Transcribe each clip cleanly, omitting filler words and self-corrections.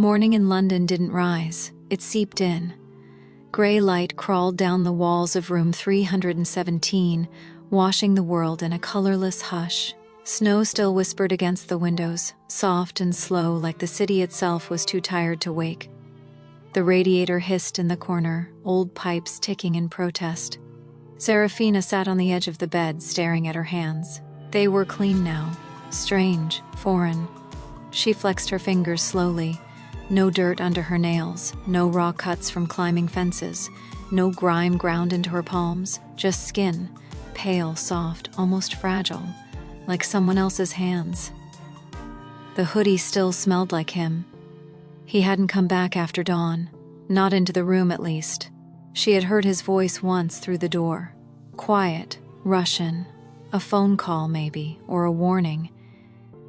Morning in London didn't rise, it seeped in. Grey light crawled down the walls of room 317, washing the world in a colorless hush. Snow still whispered against the windows, soft and slow, like the city itself was too tired to wake. The radiator hissed in the corner, old pipes ticking in protest. Serafina sat on the edge of the bed, staring at her hands. They were clean now, strange, foreign. She flexed her fingers slowly. No dirt under her nails, no raw cuts from climbing fences, no grime ground into her palms, just skin, pale, soft, almost fragile, like someone else's hands. The hoodie still smelled like him. He hadn't come back after dawn, not into the room at least. She had heard his voice once through the door. Quiet, Russian, a phone call maybe, or a warning.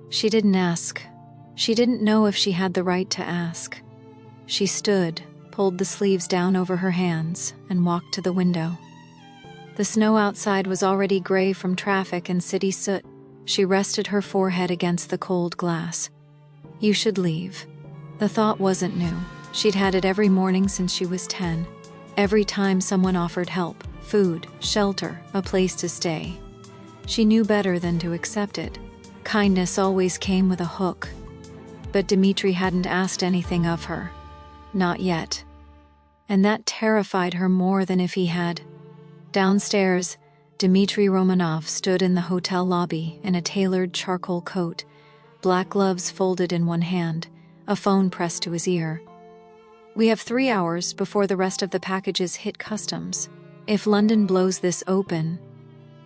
She didn't ask. She didn't know if she had the right to ask. She stood, pulled the sleeves down over her hands, and walked to the window. The snow outside was already gray from traffic and city soot. She rested her forehead against the cold glass. You should leave. The thought wasn't new. She'd had it every morning since she was 10. Every time someone offered help, food, shelter, a place to stay. She knew better than to accept it. Kindness always came with a hook. But Dmitri hadn't asked anything of her. Not yet. And that terrified her more than if he had. Downstairs, Dmitri Romanov stood in the hotel lobby in a tailored charcoal coat, black gloves folded in one hand, a phone pressed to his ear. We have 3 hours before the rest of the packages hit customs. If London blows this open...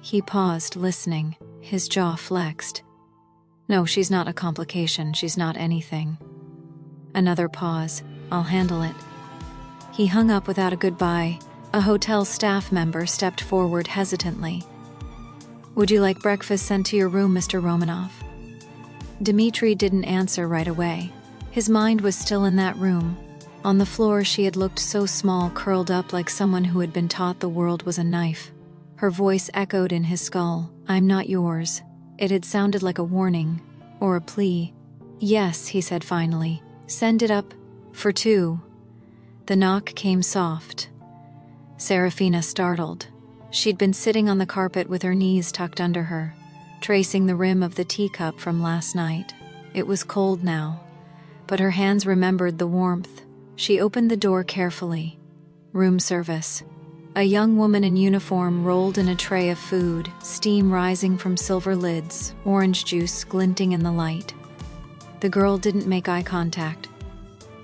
He paused, listening, his jaw flexed. No, she's not a complication, she's not anything. Another pause. I'll handle it. He hung up without a goodbye. A hotel staff member stepped forward hesitantly. Would you like breakfast sent to your room, Mr. Romanov? Dmitri didn't answer right away. His mind was still in that room. On the floor she had looked so small, curled up like someone who had been taught the world was a knife. Her voice echoed in his skull. I'm not yours. It had sounded like a warning, or a plea. Yes, he said finally. Send it up for 2. The knock came soft. Serafina startled. She'd been sitting on the carpet with her knees tucked under her, tracing the rim of the teacup from last night. It was cold now, but her hands remembered the warmth. She opened the door carefully. Room service. A young woman in uniform rolled in a tray of food, steam rising from silver lids, orange juice glinting in the light. The girl didn't make eye contact,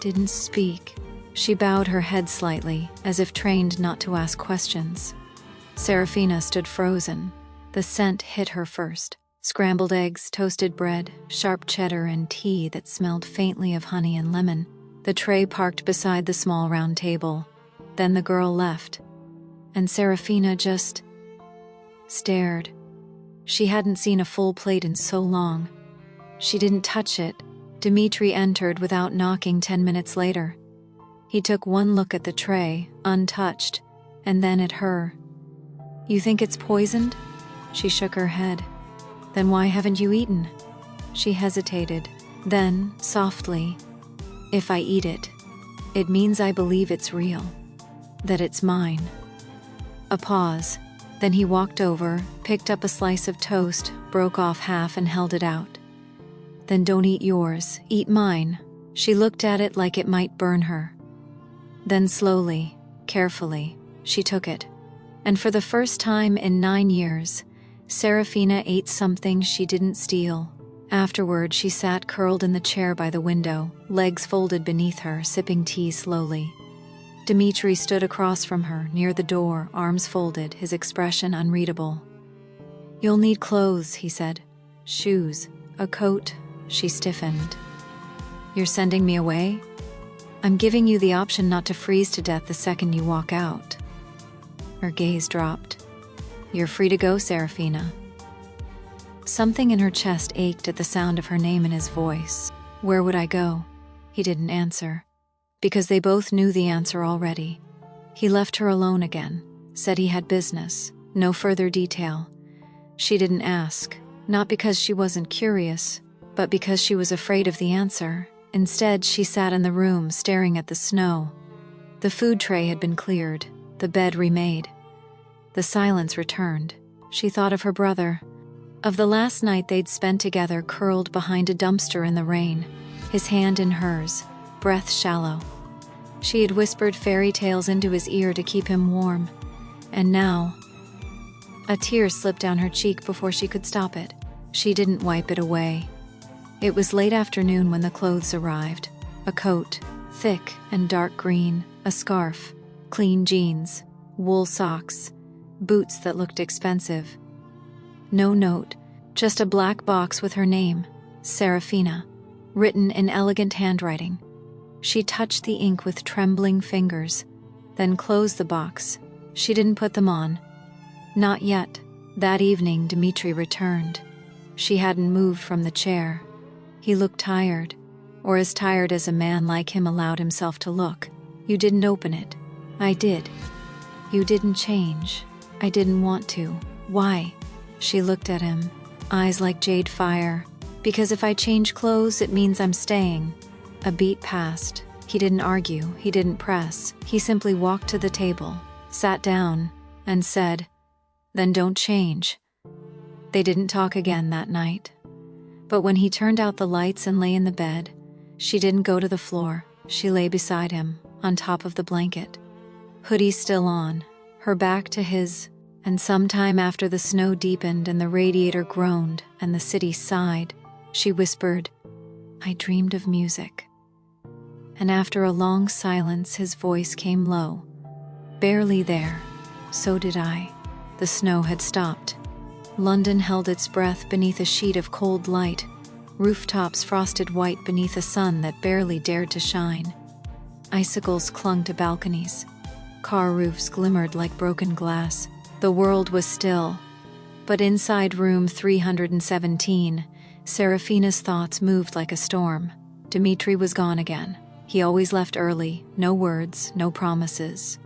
didn't speak. She bowed her head slightly, as if trained not to ask questions. Serafina stood frozen. The scent hit her first. Scrambled eggs, toasted bread, sharp cheddar, and tea that smelled faintly of honey and lemon. The tray parked beside the small round table. Then the girl left. And Serafina just stared. She hadn't seen a full plate in so long. She didn't touch it. Dmitri entered without knocking 10 minutes later. He took one look at the tray, untouched, and then at her. You think it's poisoned? She shook her head. Then why haven't you eaten? She hesitated. Then, softly, if I eat it, it means I believe it's real, that it's mine. A pause. Then he walked over, picked up a slice of toast, broke off half and held it out. Then don't eat yours, eat mine. She looked at it like it might burn her. Then slowly, carefully, she took it. And for the first time in 9 years, Serafina ate something she didn't steal. Afterward, she sat curled in the chair by the window, legs folded beneath her, sipping tea slowly. Dmitri stood across from her, near the door, arms folded, his expression unreadable. You'll need clothes, he said. Shoes, a coat. She stiffened. You're sending me away? I'm giving you the option not to freeze to death the second you walk out. Her gaze dropped. You're free to go, Serafina. Something in her chest ached at the sound of her name in his voice. Where would I go? He didn't answer. Because they both knew the answer already. He left her alone again, said he had business, no further detail. She didn't ask, not because she wasn't curious, but because she was afraid of the answer. Instead, she sat in the room, staring at the snow. The food tray had been cleared, the bed remade. The silence returned. She thought of her brother, of the last night they'd spent together, curled behind a dumpster in the rain, his hand in hers, breath shallow. She had whispered fairy tales into his ear to keep him warm, and now… A tear slipped down her cheek before she could stop it. She didn't wipe it away. It was late afternoon when the clothes arrived. A coat, thick and dark green, a scarf, clean jeans, wool socks, boots that looked expensive. No note, just a black box with her name, Serafina, written in elegant handwriting. She touched the ink with trembling fingers, then closed the box. She didn't put them on. Not yet. That evening, Dmitri returned. She hadn't moved from the chair. He looked tired, or as tired as a man like him allowed himself to look. You didn't open it. I did. You didn't change. I didn't want to. Why? She looked at him, eyes like jade fire. Because if I change clothes, it means I'm staying. A beat passed. He didn't argue, he didn't press. He simply walked to the table, sat down, and said, "Then don't change." They didn't talk again that night. But when he turned out the lights and lay in the bed, she didn't go to the floor. She lay beside him, on top of the blanket. Hoodie still on, her back to his, and sometime after the snow deepened and the radiator groaned and the city sighed, she whispered, "I dreamed of music." And after a long silence, his voice came low. "Barely there. So did I." The snow had stopped. London held its breath beneath a sheet of cold light, rooftops frosted white beneath a sun that barely dared to shine. Icicles clung to balconies. Car roofs glimmered like broken glass. The world was still. But inside room 317, Serafina's thoughts moved like a storm. Dmitri was gone again. He always left early, no words, no promises.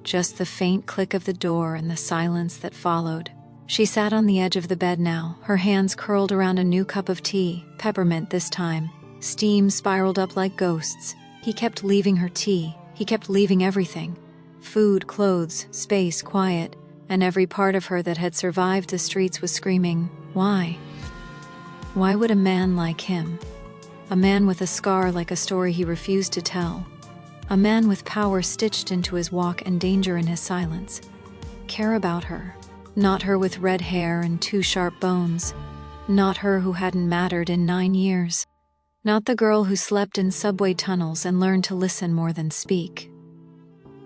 Just the faint click of the door and the silence that followed. She sat on the edge of the bed now, her hands curled around a new cup of tea, peppermint this time. Steam spiraled up like ghosts. He kept leaving her tea. He kept leaving everything. Food, clothes, space, quiet. And every part of her that had survived the streets was screaming, why? Why would a man like him, a man with a scar like a story he refused to tell, a man with power stitched into his walk and danger in his silence, care about her? Not her with red hair and two sharp bones. Not her who hadn't mattered in 9 years. Not the girl who slept in subway tunnels and learned to listen more than speak.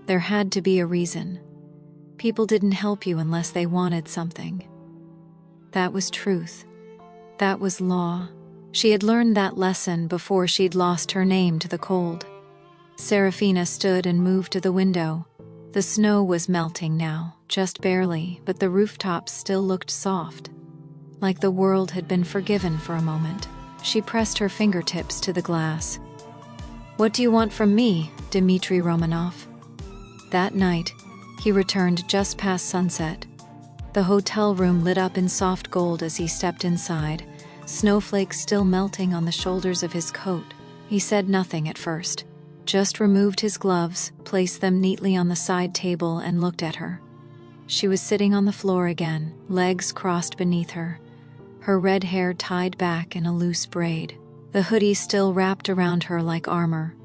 There had to be a reason. People didn't help you unless they wanted something. That was truth. That was law. She had learned that lesson before she'd lost her name to the cold. Serafina stood and moved to the window. The snow was melting now, just barely, but the rooftops still looked soft. Like the world had been forgiven for a moment. She pressed her fingertips to the glass. "What do you want from me, Dmitri Romanov?" That night, he returned just past sunset. The hotel room lit up in soft gold as he stepped inside, snowflakes still melting on the shoulders of his coat. He said nothing at first, just removed his gloves, placed them neatly on the side table, and looked at her. She was sitting on the floor again, legs crossed beneath her, her red hair tied back in a loose braid, the hoodie still wrapped around her like armor.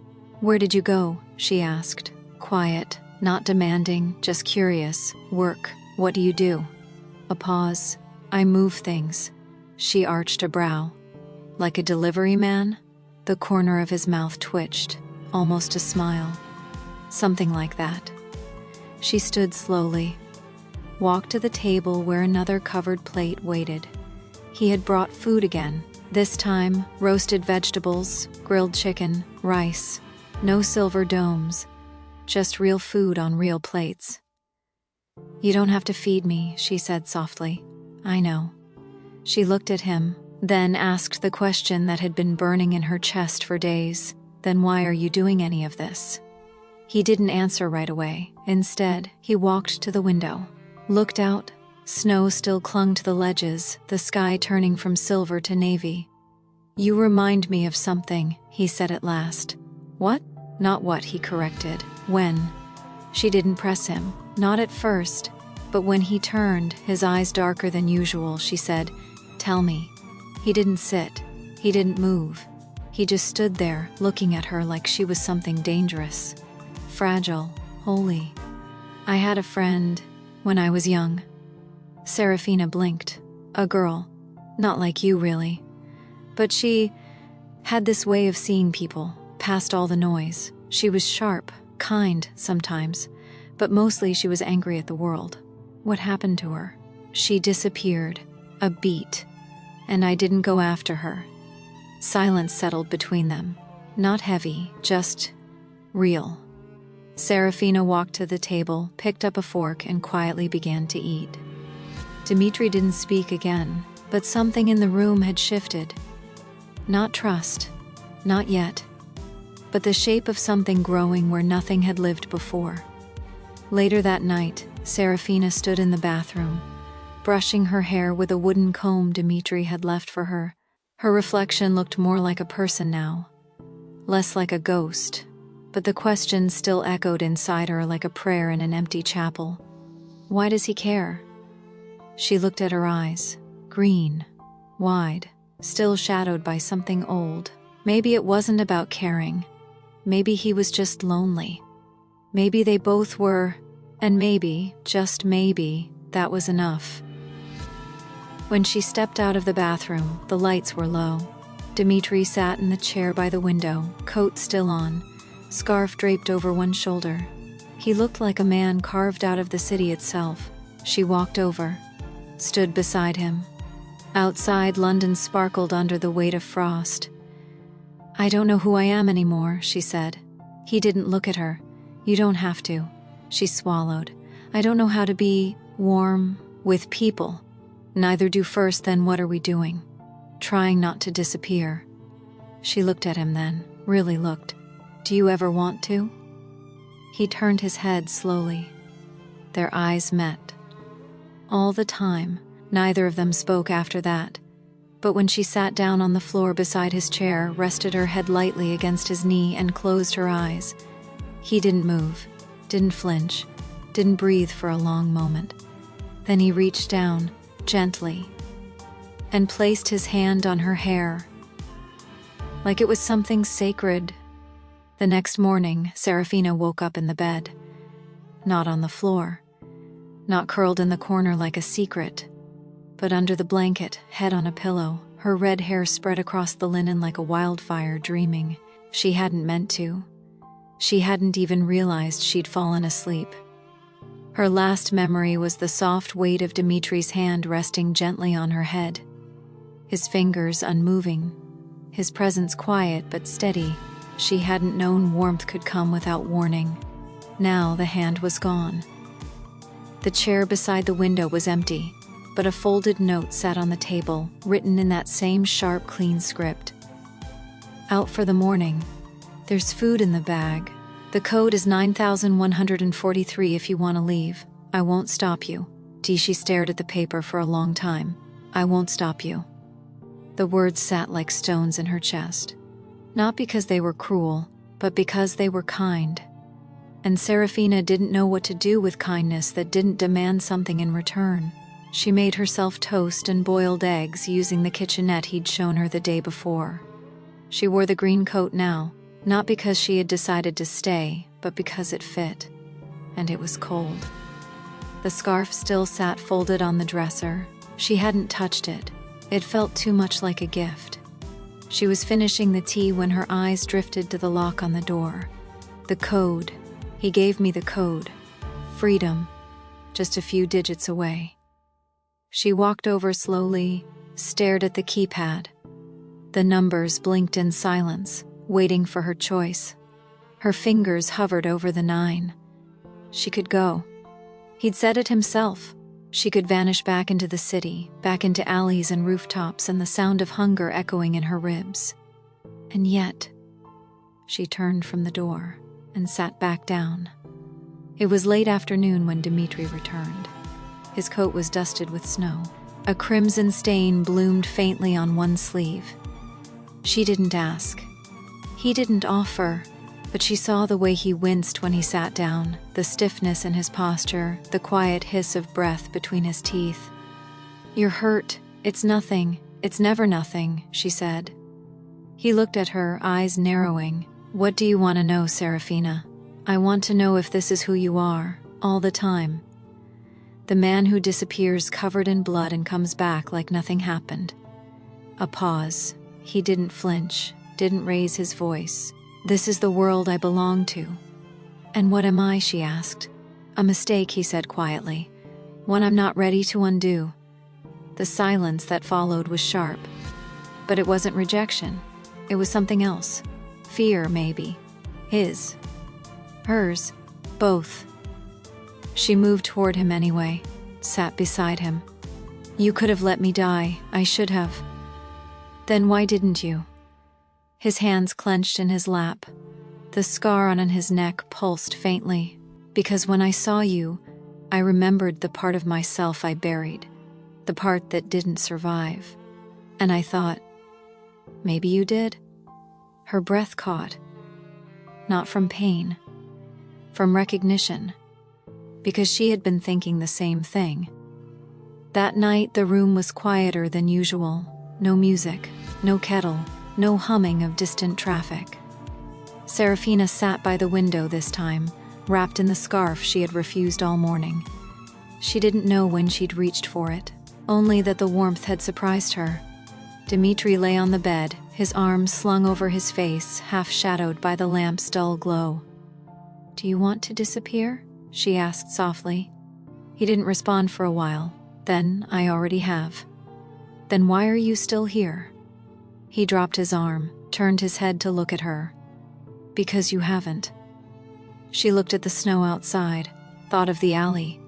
"Where did you go?" she asked, quiet, not demanding, just curious. "Work. What do you do?" A pause. "I move things." She arched a brow. "Like a delivery man?" The corner of his mouth twitched, almost a smile. "Something like that." She stood slowly, walked to the table where another covered plate waited. He had brought food again, this time roasted vegetables, grilled chicken, rice. No silver domes, just real food on real plates. "You don't have to feed me," she said softly. "I know." She looked at him, then asked the question that had been burning in her chest for days. "Then why are you doing any of this?" He didn't answer right away. Instead, he walked to the window, looked out. Snow still clung to the ledges, the sky turning from silver to navy. "You remind me of something," he said at last. "What?" "Not what," he corrected. "When." She didn't press him, not at first, but when he turned, his eyes darker than usual, she said, "Tell me." He didn't sit. He didn't move. He just stood there, looking at her like she was something dangerous, fragile, holy. "I had a friend when I was young." Serafina blinked. "A girl. Not like you, really. But she had this way of seeing people, past all the noise. She was sharp, kind sometimes, but mostly she was angry at the world. What happened to her? She disappeared. A beat. And I didn't go after her." Silence settled between them. Not heavy, just real. Serafina walked to the table, picked up a fork, and quietly began to eat. Dmitri didn't speak again, but something in the room had shifted. Not trust. Not yet. But the shape of something growing where nothing had lived before. Later that night, Serafina stood in the bathroom, brushing her hair with a wooden comb Dmitri had left for her. Her reflection looked more like a person now, less like a ghost, but the question still echoed inside her like a prayer in an empty chapel. Why does he care? She looked at her eyes, green, wide, still shadowed by something old. Maybe it wasn't about caring. Maybe he was just lonely. Maybe they both were, and maybe, just maybe, that was enough. When she stepped out of the bathroom, the lights were low. Dmitri sat in the chair by the window, coat still on, scarf draped over one shoulder. He looked like a man carved out of the city itself. She walked over, stood beside him. Outside, London sparkled under the weight of frost. "I don't know who I am anymore," she said. He didn't look at her. "You don't have to." She swallowed. "I don't know how to be warm with people. Neither do first, then what are we doing?" Trying not to disappear. She looked at him then, really looked. "Do you ever want to?" He turned his head slowly. Their eyes met. All the time, neither of them spoke after that. But when she sat down on the floor beside his chair, rested her head lightly against his knee, and closed her eyes, he didn't move, didn't flinch, didn't breathe for a long moment. Then he reached down, gently, and placed his hand on her hair, like it was something sacred. The next morning, Serafina woke up in the bed. Not on the floor, not curled in the corner like a secret, but under the blanket, head on a pillow, her red hair spread across the linen like a wildfire, dreaming. She hadn't meant to. She hadn't even realized she'd fallen asleep. Her last memory was the soft weight of Dmitri's hand resting gently on her head, his fingers unmoving, his presence quiet but steady. She hadn't known warmth could come without warning. Now the hand was gone. The chair beside the window was empty, but a folded note sat on the table, written in that same sharp, clean script. "Out for the morning. There's food in the bag. The code is 9143 if you want to leave. I won't stop you." She stared at the paper for a long time. "I won't stop you." The words sat like stones in her chest. Not because they were cruel, but because they were kind. And Serafina didn't know what to do with kindness that didn't demand something in return. She made herself toast and boiled eggs using the kitchenette he'd shown her the day before. She wore the green coat now, not because she had decided to stay, but because it fit. And it was cold. The scarf still sat folded on the dresser. She hadn't touched it. It felt too much like a gift. She was finishing the tea when her eyes drifted to the lock on the door. The code. He gave me the code. Freedom. Just a few digits away. She walked over slowly, stared at the keypad. The numbers blinked in silence, waiting for her choice. Her fingers hovered over the 9. She could go. He'd said it himself. She could vanish back into the city, back into alleys and rooftops, and the sound of hunger echoing in her ribs. And yet, she turned from the door and sat back down. It was late afternoon when Dmitri returned. His coat was dusted with snow. A crimson stain bloomed faintly on one sleeve. She didn't ask. He didn't offer, but she saw the way he winced when he sat down, the stiffness in his posture, the quiet hiss of breath between his teeth. "You're hurt. It's nothing. It's never nothing," she said. He looked at her, eyes narrowing. "What do you want to know, Serafina? I want to know if this is who you are, all the time." The man who disappears covered in blood and comes back like nothing happened. A pause. He didn't flinch, didn't raise his voice. "This is the world I belong to." "And what am I?" she asked. "A mistake," he said quietly. "One I'm not ready to undo." The silence that followed was sharp. But it wasn't rejection. It was something else. Fear, maybe. His. Hers. Both. She moved toward him anyway, sat beside him. "You could have let me die. I should have." "Then why didn't you?" His hands clenched in his lap. The scar on his neck pulsed faintly. "Because when I saw you, I remembered the part of myself I buried, the part that didn't survive. And I thought, maybe you did?" Her breath caught. Not from pain, from recognition, because she had been thinking the same thing. That night the room was quieter than usual. No music, no kettle, no humming of distant traffic. Serafina sat by the window this time, wrapped in the scarf she had refused all morning. She didn't know when she'd reached for it, only that the warmth had surprised her. Dmitri lay on the bed, his arms slung over his face, half shadowed by the lamp's dull glow. "Do you want to disappear?" she asked softly. He didn't respond for a while. "Then I already have." "Then why are you still here?" He dropped his arm, turned his head to look at her. "Because you haven't." She looked at the snow outside, thought of the alley,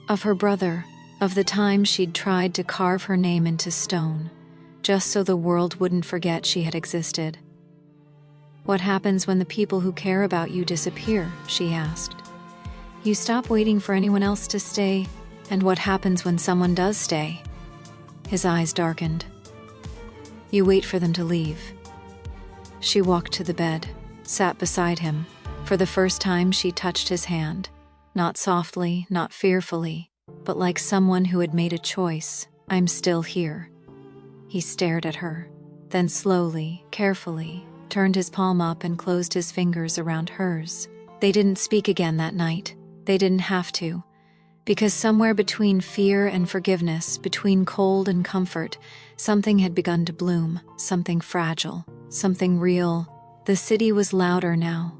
of her brother, of the time she'd tried to carve her name into stone, just so the world wouldn't forget she had existed. "What happens when the people who care about you disappear?" she asked. "You stop waiting for anyone else to stay, and what happens when someone does stay?" His eyes darkened. "You wait for them to leave." She walked to the bed, sat beside him. For the first time she touched his hand, not softly, not fearfully, but like someone who had made a choice. "I'm still here." He stared at her, then slowly, carefully, turned his palm up and closed his fingers around hers. They didn't speak again that night. They didn't have to. Because somewhere between fear and forgiveness, between cold and comfort, something had begun to bloom, something fragile, something real. The city was louder now.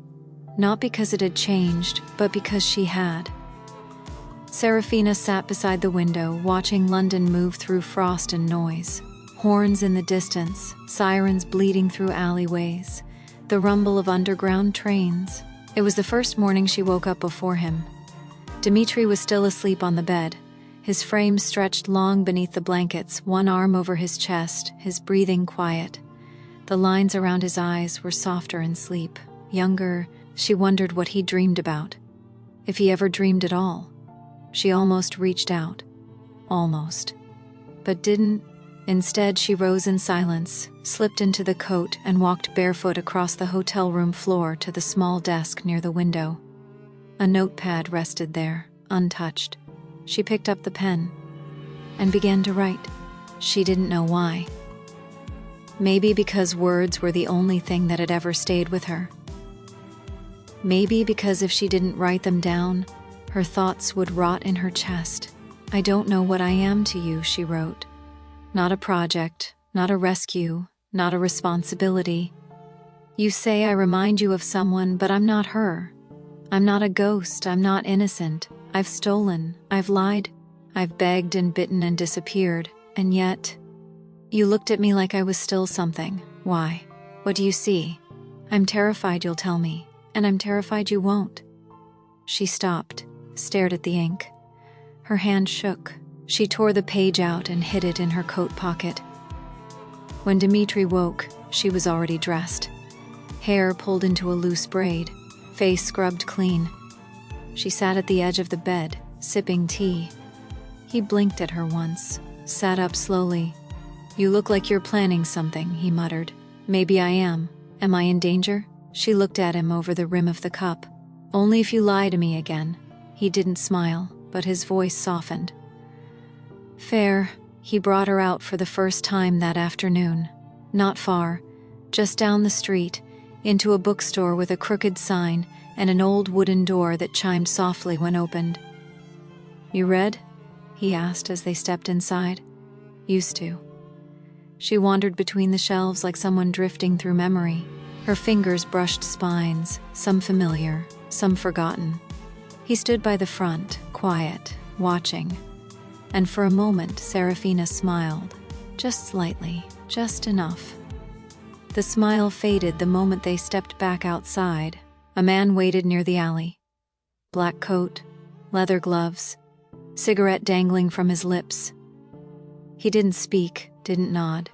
Not because it had changed, but because she had. Serafina sat beside the window, watching London move through frost and noise. Horns in the distance, sirens bleeding through alleyways, the rumble of underground trains. It was the first morning she woke up before him. Dmitri was still asleep on the bed, his frame stretched long beneath the blankets, one arm over his chest, his breathing quiet. The lines around his eyes were softer in sleep, younger. She wondered what he dreamed about, if he ever dreamed at all. She almost reached out. Almost. But didn't. Instead, she rose in silence, slipped into the coat, and walked barefoot across the hotel room floor to the small desk near the window. A notepad rested there, untouched. She picked up the pen and began to write. She didn't know why. Maybe because words were the only thing that had ever stayed with her. Maybe because if she didn't write them down, her thoughts would rot in her chest. "I don't know what I am to you," she wrote. "Not a project, not a rescue, not a responsibility. You say I remind you of someone, but I'm not her. I'm not a ghost, I'm not innocent. I've stolen, I've lied, I've begged and bitten and disappeared, and yet, you looked at me like I was still something. Why? What do you see? I'm terrified you'll tell me, and I'm terrified you won't." She stopped, stared at the ink. Her hand shook. She tore the page out and hid it in her coat pocket. When Dmitri woke, she was already dressed. Hair pulled into a loose braid, face scrubbed clean. She sat at the edge of the bed, sipping tea. He blinked at her once, sat up slowly. "You look like you're planning something," he muttered. Maybe I am. Am I in danger? She looked at him over the rim of the cup. Only if you lie to me again. He didn't smile, but his voice softened. Fair. He brought her out for the first time that afternoon. Not far, just down the street, into a bookstore with a crooked sign and an old wooden door that chimed softly when opened. You read? He asked as they stepped inside. Used to. She wandered between the shelves like someone drifting through memory. Her fingers brushed spines, some familiar, some forgotten. He stood by the front, quiet, watching. And for a moment, Serafina smiled. Just slightly, just enough. The smile faded the moment they stepped back outside. A man waited near the alley. Black coat, leather gloves, cigarette dangling from his lips. He didn't speak, didn't nod.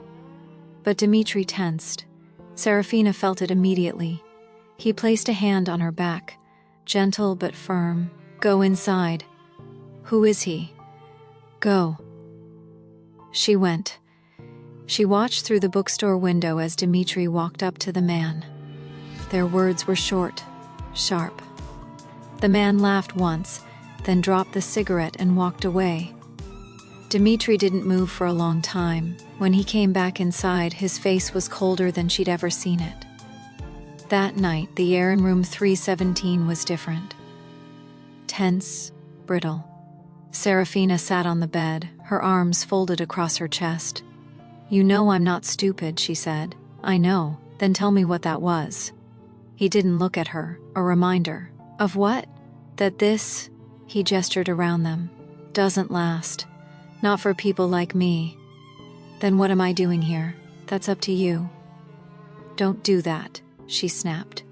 But Dmitri tensed. Serafina felt it immediately. He placed a hand on her back, gentle but firm. Go inside. Who is he? Go. She went. She watched through the bookstore window as Dmitri walked up to the man. Their words were short, sharp. The man laughed once, then dropped the cigarette and walked away. Dmitri didn't move for a long time. When he came back inside, his face was colder than she'd ever seen it. That night, the air in room 317 was different. Tense, brittle. Serafina sat on the bed, her arms folded across her chest. You know I'm not stupid, she said. I know. Then tell me what that was. He didn't look at her, a reminder. Of what? That this, he gestured around them, doesn't last. Not for people like me. Then what am I doing here? That's up to you. Don't do that, she snapped.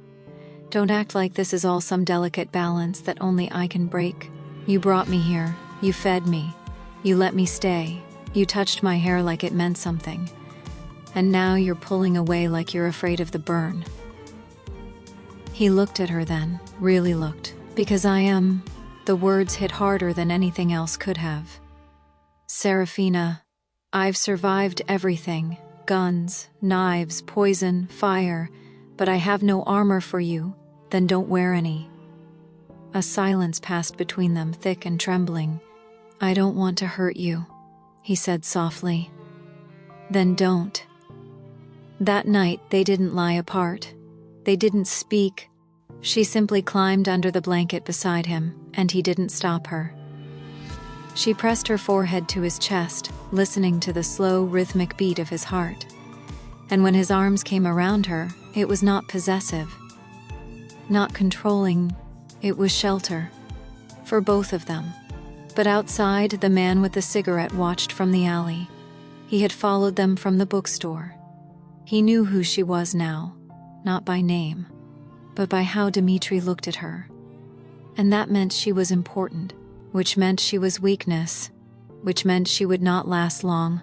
Don't act like this is all some delicate balance that only I can break. You brought me here. You fed me. You let me stay. You touched my hair like it meant something. And now you're pulling away like you're afraid of the burn. He looked at her then, really looked. Because I am... The words hit harder than anything else could have. Serafina, I've survived everything. Guns, knives, poison, fire. But I have no armor for you. Then don't wear any. A silence passed between them, thick and trembling. I don't want to hurt you, he said softly. Then don't. That night, they didn't lie apart. They didn't speak. She simply climbed under the blanket beside him, and he didn't stop her. She pressed her forehead to his chest, listening to the slow, rhythmic beat of his heart. And when his arms came around her, it was not possessive. Not controlling, it was shelter. For both of them. But outside, the man with the cigarette watched from the alley. He had followed them from the bookstore. He knew who she was now, not by name, but by how Dmitri looked at her. And that meant she was important, which meant she was weakness, which meant she would not last long.